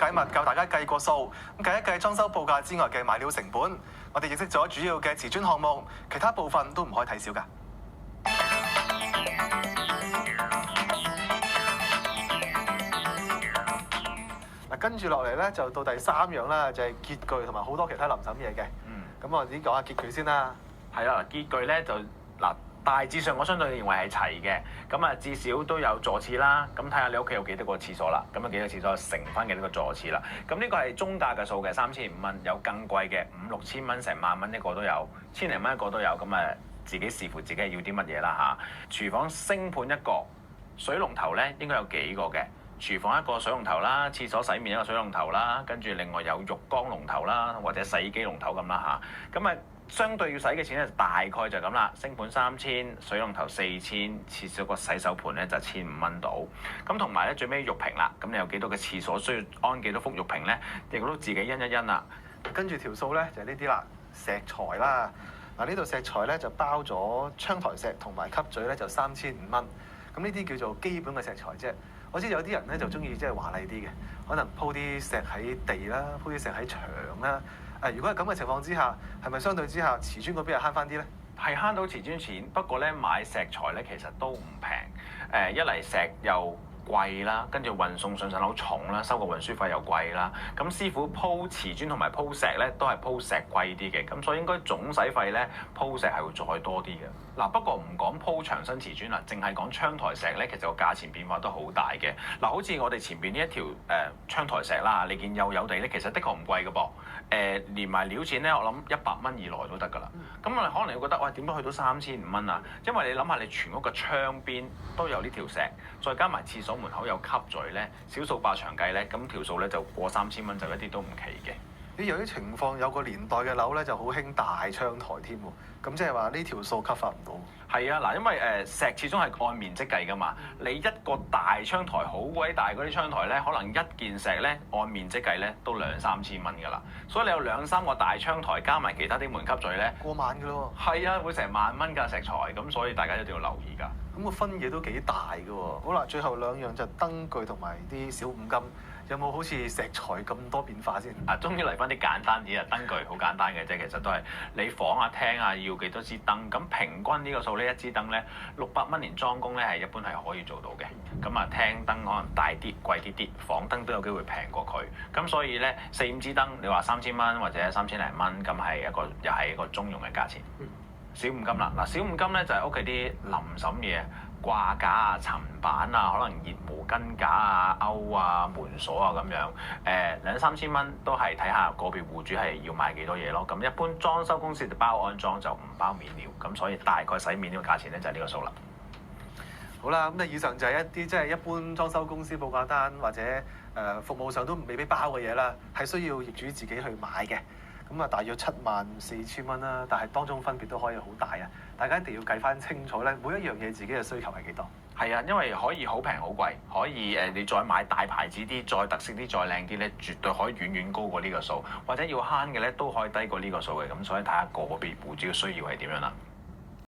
解密教大家計個數，咁計一計裝修報價之外嘅買料成本。我哋認識咗主要嘅瓷磚項目，其他部分都唔可以睇少㗎。嗱，跟住落嚟咧就到第3樣啦，就係潔具同埋好多其他臨審嘢嘅。咁我哋先講下潔具先啦。係啦，潔具咧就嗱。大致上我相對認為係齊嘅，咁啊至少都有座廁啦，咁睇下你屋企有幾多個廁所啦，咁有幾多個廁所乘翻幾多個座廁啦，咁呢個係中價嘅數嘅，3500蚊，有更貴嘅5、6千蚊，成萬蚊一個都有，1000零蚊一個都有，咁啊自己視乎自己要啲乜嘢啦嚇。廚房星盤一個，水龍頭咧應該有幾個嘅，廚房一個水龍頭啦，廁所洗面一個水龍頭啦，跟住另外有浴缸龍頭啦，或者洗衣機龍頭咁啦嚇，咁啊。相對要使嘅錢咧，大概就係咁啦。星盤3000，水龍頭4000，廁所個洗手盤咧就1500蚊到。咁同埋咧最尾浴瓶啦，咁你有幾多個廁所需要安幾多幅浴瓶咧？亦都自己因一因啦。跟住條數咧就係呢啲啦，石材啦。嗱呢度石材咧就包咗窗台石同埋吸嘴咧就3500蚊。咁呢啲叫做基本嘅石材啫。我知有啲人咧就中意即係華麗啲嘅，可能鋪啲石喺地啦，鋪啲石喺牆啦。如果係咁嘅情況之下，係咪相對之下瓷磚嗰邊係慳翻啲咧？係慳到瓷磚錢，不過咧買石材咧其實都唔平。一嚟石又貴啦，跟住運送上層樓重啦，收個運輸費又貴啦。咁師傅鋪瓷磚同埋鋪石咧都係鋪石貴啲嘅，咁所以應該總使費咧鋪石係會再多啲嘅。嗱，不過唔講鋪牆身瓷磚啦，淨係講窗台石咧，其實個價錢變化都好大嘅。嗱，好似我哋前邊呢一條窗台石啦，你見幼幼地咧，其實的確唔貴嘅噃。連埋料錢咧，我諗100蚊以內都得㗎啦。咁我哋可能會覺得，喂，點解去到3500蚊啊？因為你諗下，你全屋嘅窗邊都有呢條石，再加埋廁所門口有吸嘴咧，小數百長計咧，咁條數咧就過3000蚊，就一啲都唔奇嘅。有啲情況有個年代嘅樓咧就好興大窗台添喎，咁即係話呢條數吸發唔到。係啊，嗱，因為石始終係按面積計㗎嘛，你一個大窗台好鬼大嗰啲窗台咧，可能一件石咧按面積計咧都2、3千蚊㗎啦，所以你有2、3個大窗台加埋其他啲門吸嘴咧，過萬㗎咯喎。係啊，會成萬蚊㗎石材，咁所以大家一定要留意㗎。咁個分野都幾大㗎喎。好啦，最後2樣就燈具同埋啲小五金。有冇好似石材咁多變化先？終於嚟翻啲簡單啲啊！燈具好簡單嘅啫，其實都係你房啊、廳啊要幾多支燈，咁平均呢個數呢，一支燈咧600蚊連裝工咧係一般係可以做到嘅。咁啊，廳燈可能大啲、貴啲啲，房燈都有機會平過佢。咁所以咧4、5支燈，你話3000蚊或者3000零蚊，咁係又係一個中用嘅價錢。小五金啦，嗱，小五金咧就係屋企啲臨審嘢。掛架啊、層板啊、可能熱毛巾架啊、勾啊、門鎖啊咁樣，2、3千蚊都係睇下個別戶主係要買幾多嘢咯。咁一般裝修公司就包安裝就唔包面料，咁所以大概洗面呢個價錢咧就係呢個數啦。好啦，咁以上就係一啲即係一般裝修公司報價單或者服務上都未必包嘅嘢啦，係需要業主自己去買嘅。咁啊，大約74000蚊啦，但係當中分別都可以好大啊！大家一定要計翻清楚咧，每一樣嘢自己嘅需求係幾多？係啊，因為可以好平好貴，可以你再買大牌子啲、再特色啲、再靚啲咧，絕對可以遠遠高過呢個數，或者要慳嘅咧都可以低過呢個數嘅，咁所以睇下個別戶主嘅需要係點樣啦。